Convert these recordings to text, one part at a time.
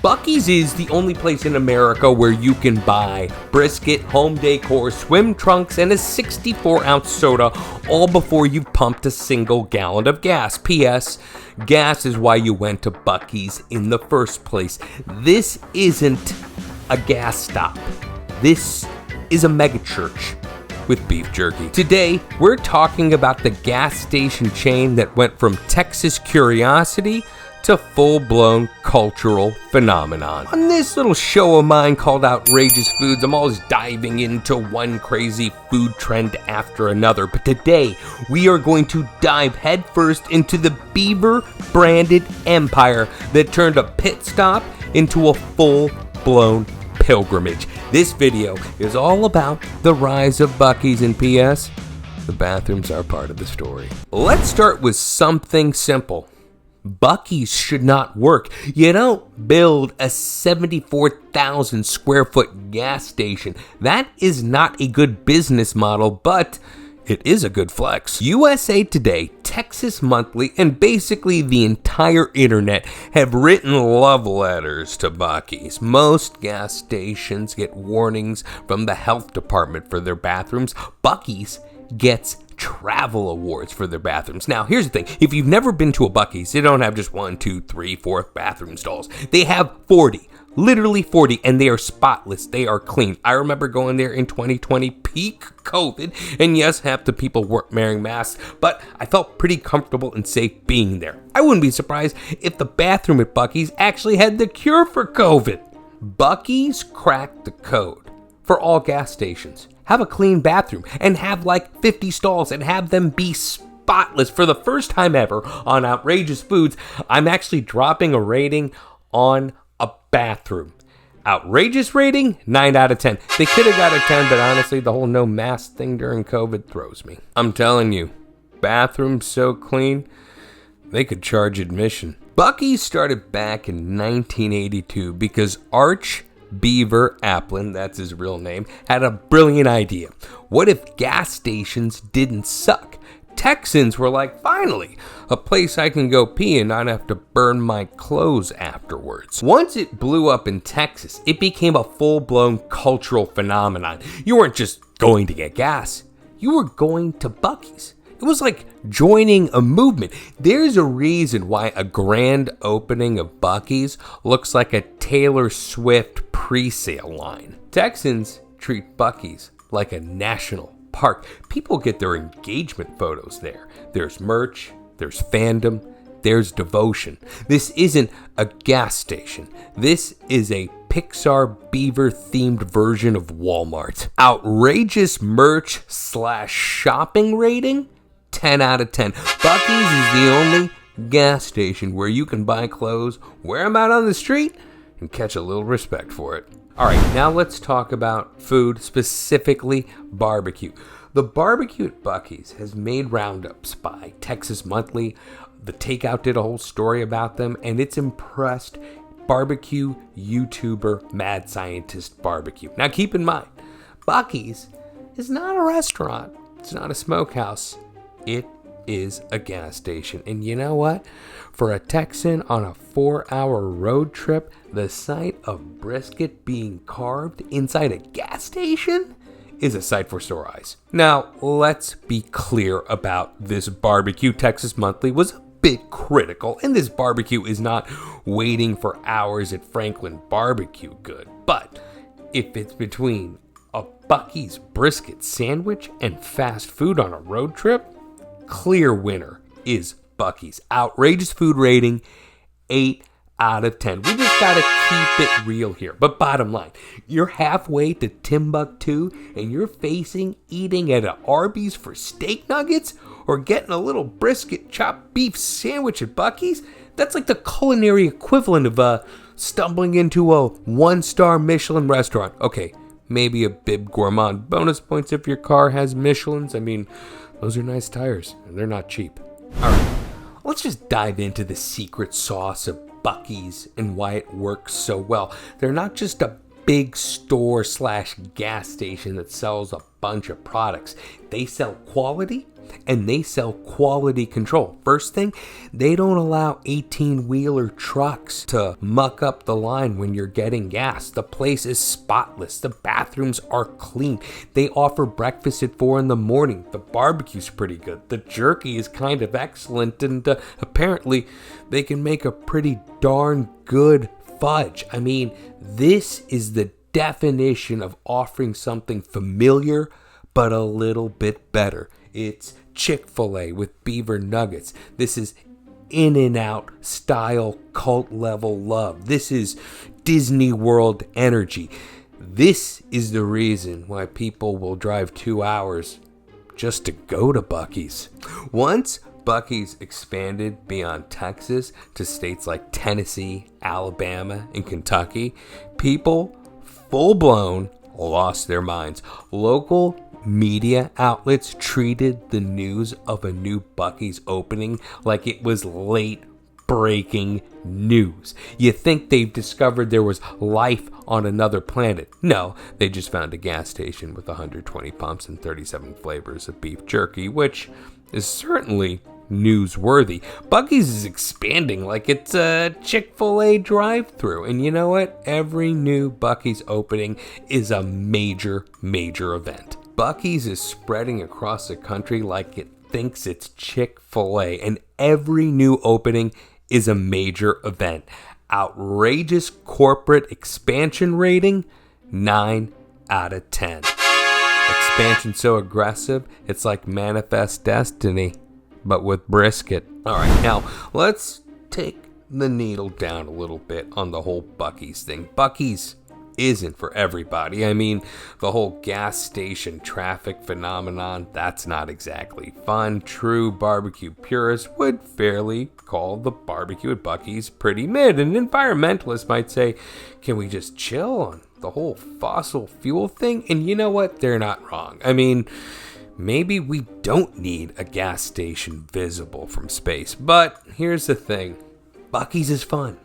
Buc-ee's is the only place in America where you can buy brisket, home decor, swim trunks, and a 64-ounce soda, all before you've pumped a single gallon of gas. P.S. Gas is why you went to Buc-ee's in the first place. This isn't a gas stop. This is a megachurch with beef jerky. Today, we're talking about the gas station chain that went from Texas curiosity to full-blown cultural phenomenon. On this little show of mine called Outrageous Foods, I'm always diving into one crazy food trend after another, but today we are going to dive headfirst into the Beaver branded empire that turned a pit stop into a full-blown pilgrimage. This video is all about the rise of Buc-ee's, and P.S. the bathrooms are part of the story. Let's start with something simple. Buc-ee's should not work. You don't build a 74,000 square foot gas station. That is not a good business model, but it is a good flex. USA Today, Texas Monthly, and basically the entire internet have written love letters to Buc-ee's. Most gas stations get warnings from the health department for their bathrooms. Buc-ee's gets travel awards for their bathrooms. Now, here's the thing. If you've never been to a Buc-ee's, they don't have just 1, 2, 3, 4 bathroom stalls. They have 40. Literally 40, and they are spotless. They are clean. I remember going there in 2020, peak COVID, and yes, half the people weren't wearing masks, but I felt pretty comfortable and safe being there. I wouldn't be surprised if the bathroom at Buc-ee's actually had the cure for COVID. Buc-ee's cracked the code for all gas stations. Have a clean bathroom and have like 50 stalls and have them be spotless. For the first time ever on Outrageous Foods, I'm actually dropping a rating on a bathroom. Outrageous rating, 9 out of 10. They could have got a 10, but honestly, the whole no mask thing during COVID throws me. I'm telling you, bathrooms so clean, they could charge admission. Buc-ee's started back in 1982 because Beaver Applin, that's his real name, had a brilliant idea. What if gas stations didn't suck? Texans were like, finally, a place I can go pee and not have to burn my clothes afterwards. Once it blew up in Texas, it became a full-blown cultural phenomenon. You weren't just going to get gas, you were going to Buc-ee's. It was like joining a movement. There's a reason why a grand opening of Buc-ee's looks like a Taylor Swift pre-sale line. Texans treat Buc-ee's like a national park. People get their engagement photos there. There's merch, there's fandom, there's devotion. This isn't a gas station. This is a Pixar Beaver themed version of Walmart. Outrageous merch / shopping rating, 10 out of 10. Buc-ee's is the only gas station where you can buy clothes, wear them out on the street, and catch a little respect for it. All right, now let's talk about food, specifically barbecue. The barbecue at Buc-ee's has made roundups by Texas Monthly. The Takeout did a whole story about them, and it's impressed barbecue YouTuber Mad Scientist Barbecue. Now keep in mind, Buc-ee's is not a restaurant. It's not a smokehouse. It is a gas station. And you know what? For a Texan on a 4-hour road trip, the sight of brisket being carved inside a gas station is a sight for sore eyes. Now, let's be clear about this barbecue. Texas Monthly was a bit critical, and this barbecue is not waiting for hours at Franklin Barbecue good. But if it's between a Buc-ee's brisket sandwich and fast food on a road trip, clear winner is Buc-ee's. Outrageous food rating, 8 out of 10. We just gotta keep it real here. But bottom line, you're halfway to Timbuktu and you're facing eating at an Arby's for steak nuggets or getting a little brisket chopped beef sandwich at Buc-ee's? That's like the culinary equivalent of stumbling into a 1-star Michelin restaurant. Okay, maybe a bib gourmand. Bonus points if your car has Michelins. I mean, those are nice tires and they're not cheap. All right, let's just dive into the secret sauce of Buc-ee's and why it works so well. They're not just a big store slash gas station that sells a bunch of products. They sell quality and they sell quality control. First thing, they don't allow 18-wheeler trucks to muck up the line when you're getting gas. The place is spotless. The bathrooms are clean. They offer breakfast at 4 in the morning. The barbecue's pretty good. The jerky is kind of excellent, and apparently they can make a pretty darn good fudge. I mean, this is the definition of offering something familiar but a little bit better. It's Chick-fil-A with beaver nuggets. This is In-N-Out style cult level love. This is Disney World energy. This is the reason why people will drive 2 hours just to go to Buc-ee's. Once Buc-ee's expanded beyond Texas to states like Tennessee, Alabama, and Kentucky, people full-blown lost their minds. Local media outlets treated the news of a new Buc-ee's opening like it was late breaking news. You think they've discovered there was life on another planet. No, they just found a gas station with 120 pumps and 37 flavors of beef jerky, which is certainly newsworthy. Buc-ee's is expanding like it's a Chick-fil-A drive-thru, and you know what? Every new Buc-ee's opening is a major event. Buc-ee's is spreading across the country like it thinks it's Chick-fil-A, and every new opening is a major event. Outrageous corporate expansion rating, 9 out of 10. Expansion so aggressive, it's like Manifest Destiny, but with brisket. All right, now let's take the needle down a little bit on the whole Buc-ee's thing. Buc-ee's isn't for everybody. I mean, the whole gas station traffic phenomenon, that's not exactly fun. True barbecue purists would fairly call the barbecue at Buc-ee's pretty mid, and environmentalists might say, can we just chill on the whole fossil fuel thing? And you know what? They're not wrong. I mean, maybe we don't need a gas station visible from space, but here's the thing. Buc-ee's is fun.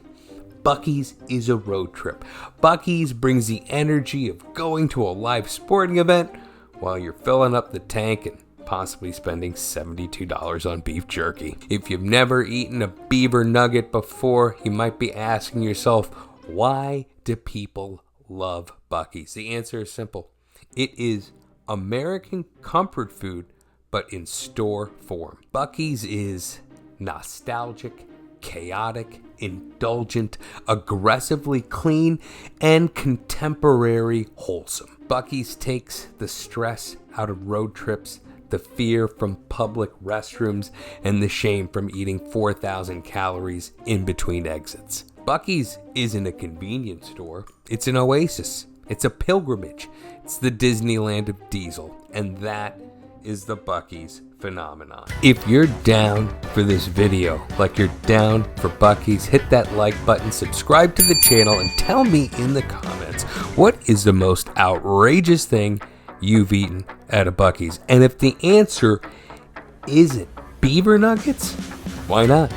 Buc-ee's is a road trip. Buc-ee's brings the energy of going to a live sporting event while you're filling up the tank and possibly spending $72 on beef jerky. If you've never eaten a beaver nugget before, you might be asking yourself, why do people love Buc-ee's? The answer is simple. It is American comfort food, but in store form. Buc-ee's is nostalgic, chaotic, indulgent, aggressively clean, and contemporary wholesome. Buc-ee's takes the stress out of road trips, the fear from public restrooms, and the shame from eating 4,000 calories in between exits. Buc-ee's isn't a convenience store, it's an oasis. It's a pilgrimage. It's the Disneyland of diesel, and that is the Buc-ee's phenomenon. If you're down for this video, like you're down for Buc-ee's, hit that like button, subscribe to the channel, and tell me in the comments, what is the most outrageous thing you've eaten at a Buc-ee's? And if the answer isn't beaver nuggets, why not?